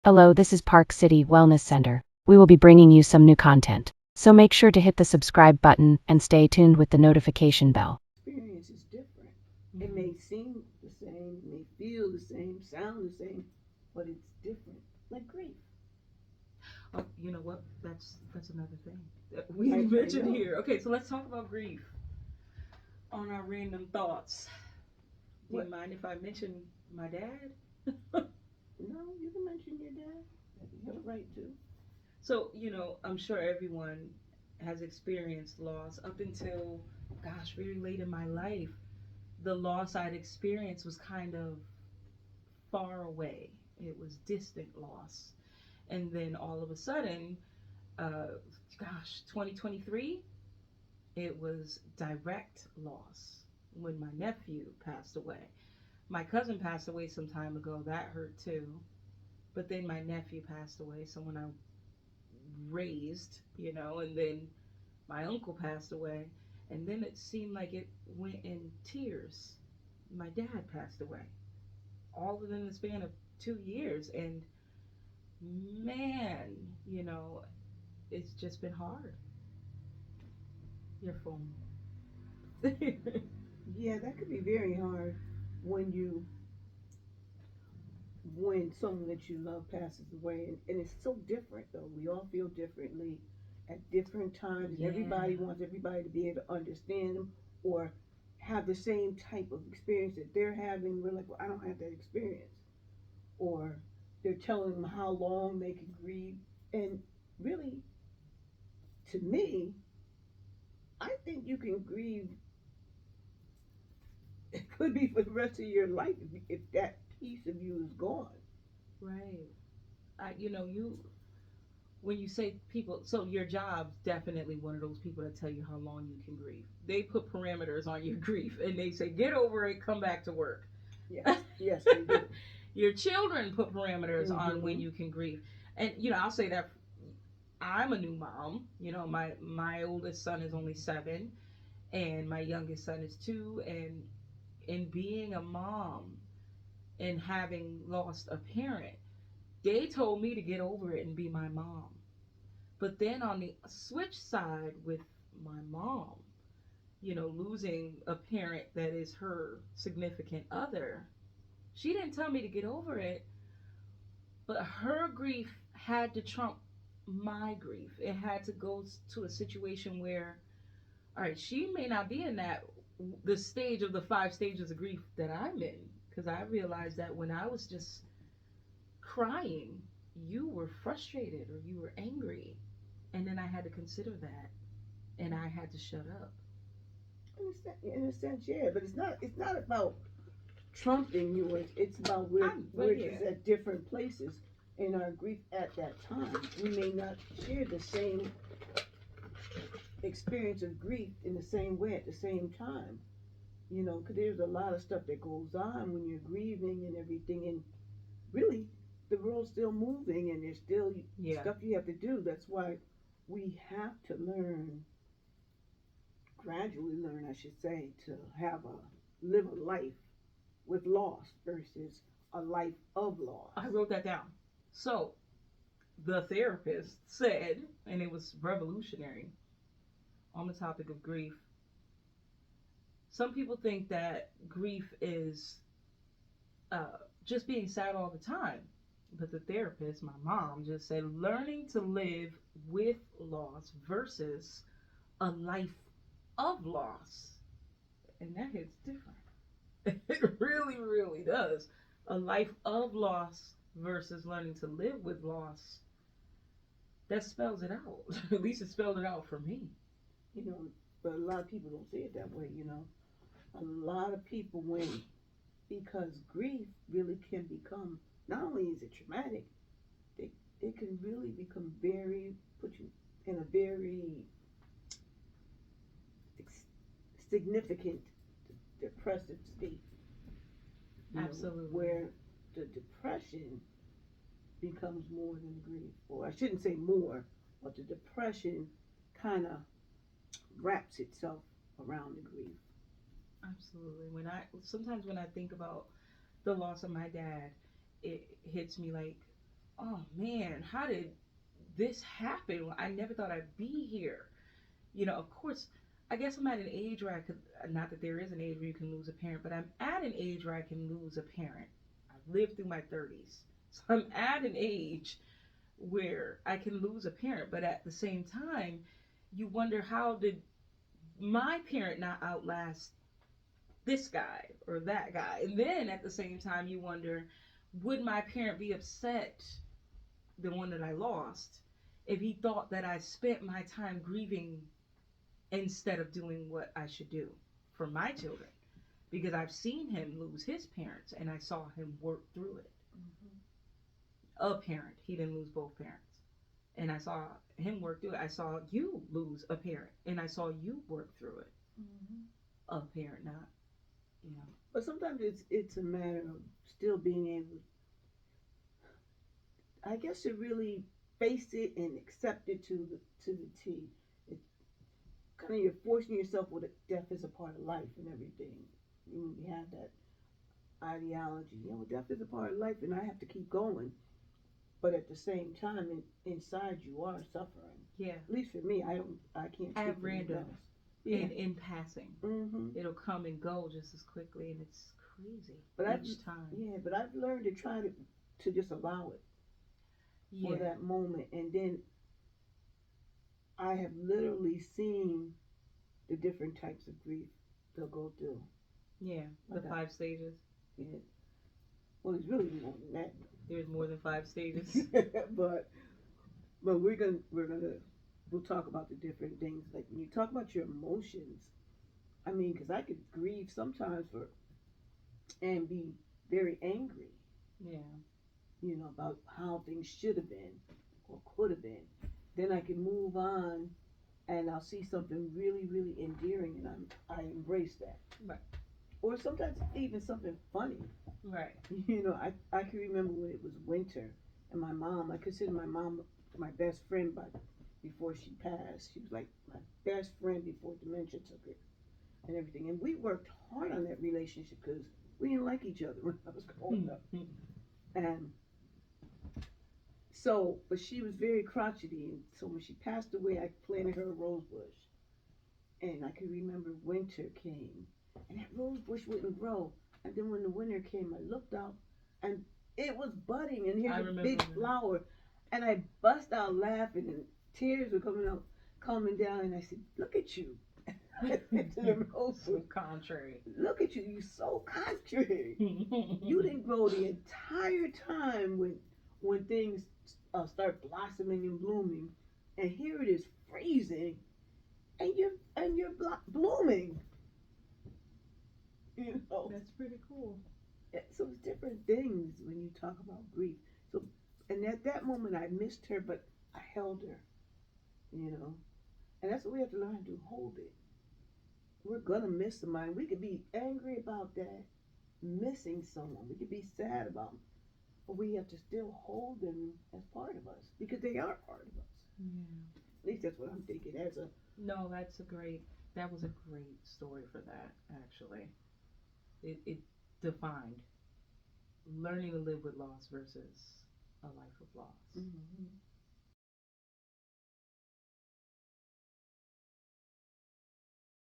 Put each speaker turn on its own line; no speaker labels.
Hello, this is Park City Wellness Center. We will be bringing you some new content. So make sure to hit the subscribe button and stay tuned with the notification bell.
Experience is different. It may seem the same, it may feel the same, sound the same, but it's different. Like grief.
Oh, you know what? That's another thing that we
I
mentioned
know.
here. Okay, so let's talk about grief on our random thoughts. Do you
What?
mind if I mention my dad?
No, you can mention your dad. You have a right to.
So, I'm sure everyone has experienced loss up until, gosh, very late in my life. The loss I'd experienced was kind of far away. It was distant loss. And then all of a sudden, uh, 2023, it was direct loss when my nephew passed away. My cousin passed away some time ago. That hurt too. But then my nephew passed away, someone I raised, and then my uncle passed away. And then it seemed like it went in tiers. My dad passed away, all within the span of 2 years. And man, it's just been hard. Your phone.
Yeah, that could be very hard when you when someone that you love passes away, and it's so different though. We all feel differently at different times, and
Yeah.
everybody wants everybody to be able to understand them or have the same type of experience that they're having. We're like, well, I don't have that experience, or they're telling them how long they can grieve, and really, to me, I think you can grieve. It could be for the rest of your life if that piece of you is gone.
Right. You when you say people, so your job's definitely one of those people that tell you how long you can grieve. They put parameters on your grief and they say, get over it, come back to work.
Yes, yes, they do.
Your children put parameters on when
Mm-hmm.
you can grieve. And, I'll say that I'm a new mom. My oldest son is only 7 and my youngest son is 2. And in being a mom and having lost a parent, they told me to get over it and be my mom. But then on the switch side with my mom, losing a parent that is her significant other, she didn't tell me to get over it, but her grief had to trump my grief. It had to go to a situation where, all right, she may not be in the stage of the 5 stages of grief that I'm in, because I realized that when I was just crying, you were frustrated or you were angry. And then I had to consider that and I had to shut up.
In a sense, yeah, but it's not about trumping yours. It's about
Well,
we're
yeah.
just at different places in our grief at that time. We may not share the same experience of grief in the same way at the same time. Because there's a lot of stuff that goes on when you're grieving and everything, and really, the world's still moving, and there's still
Yeah.
stuff you have to do. That's why we have to learn, gradually learn, I should say, to live a life with loss versus a life of
I
loss.
wrote that down. So, the therapist said, and it was revolutionary on the topic of grief. Some people think that grief is uh, just being sad all the time. But the therapist, my mom, just said learning to live with loss versus a life of loss. And that hits different. It really, really does. A life of loss versus learning to live with loss. That spells it out. At least it spelled it out for me.
You know, but a lot of people don't see it that way. A lot of people when because grief really can become, not only is it traumatic, it, it can really become put you in a very significant depressive state,
Absolutely.
where the depression becomes more than grief. Or I shouldn't say more, but the depression kind of wraps itself around the grief.
Absolutely. When I think about the loss of my dad, it hits me like oh man, how did this happen? I never thought I'd be here. Of course, I guess I'm at an age where I could, not that there is an age where you can lose a parent, but I'm at an age where I can lose a parent. I've lived through my 30s. So I'm at an age where I can lose a parent, but at the same time, you wonder how did my parent not outlast this guy or that guy? And then at the same time, you wonder, would my parent be upset, the one that I lost, if he thought that I spent my time grieving instead of doing what I should do for my children? Because I've seen him lose his parents and I saw him work through it.
Mm-hmm.
A parent, he didn't lose both parents. And I saw him work through it. I saw you lose a parent and I saw you work through it.
Mm-hmm.
A parent, not, you know.
But sometimes it's a matter of still being able, I guess, to really face it and accept it to the T. It's kind of you're forcing yourself with it. Death is a part of life and everything. We have that ideology. Death is a part of life, and I have to keep going. But at the same time, inside you are suffering.
Yeah.
At least for me, I can't speak
At
for anyone
random,
else. Yeah.
in passing.
Mm-hmm.
It'll come and go just as quickly, and it's crazy
But
each time.
yeah, but I've learned to try to just allow it for
Yeah,
that moment, and then I have literally seen the different types of grief they'll go through.
yeah. The
Like
5 stages.
yeah. Well, it's really more than
There's more than 5 stages.
that. but we'll talk about the different things. Like when you talk about your emotions, I mean, because I could grieve sometimes and be very angry,
Yeah,
about how things should have been or could have been. Then I can move on and I'll see something really, really endearing and I embrace that.
right,
Or sometimes even something funny.
right.
I can remember when it was winter and I consider my mom my best friend, but before she passed, she was like my best friend before dementia took her and everything. And we worked hard on that relationship because we didn't like each other when I was growing up. And so, but she was very crotchety, and so when she passed away, I planted her a rose bush. And I can remember winter came, and that rose bush wouldn't grow. And then when the winter came, I looked out, and it was budding, and
I
here's a
remember
big
that.
flower. And I bust out laughing, and tears were coming down, and I said, "Look at you." I said to the rose
So
bush,
contrary.
"Look at you, you so contrary. You didn't grow the entire time when things start blossoming and blooming, and here it is freezing, and you're blooming.
That's pretty cool.
So it's different things when you talk about grief. So, and at that moment, I missed her, but I held her. You know, and that's what we have to learn to do, hold it. We're gonna miss somebody. We could be angry about that missing someone. We could be sad about them, but we have to still hold them as part of us because they are part of us.
Yeah.
At least that's what I'm thinking.
No, that was a great story for that, actually. It defined learning to live with loss versus a life of loss.
Mhm.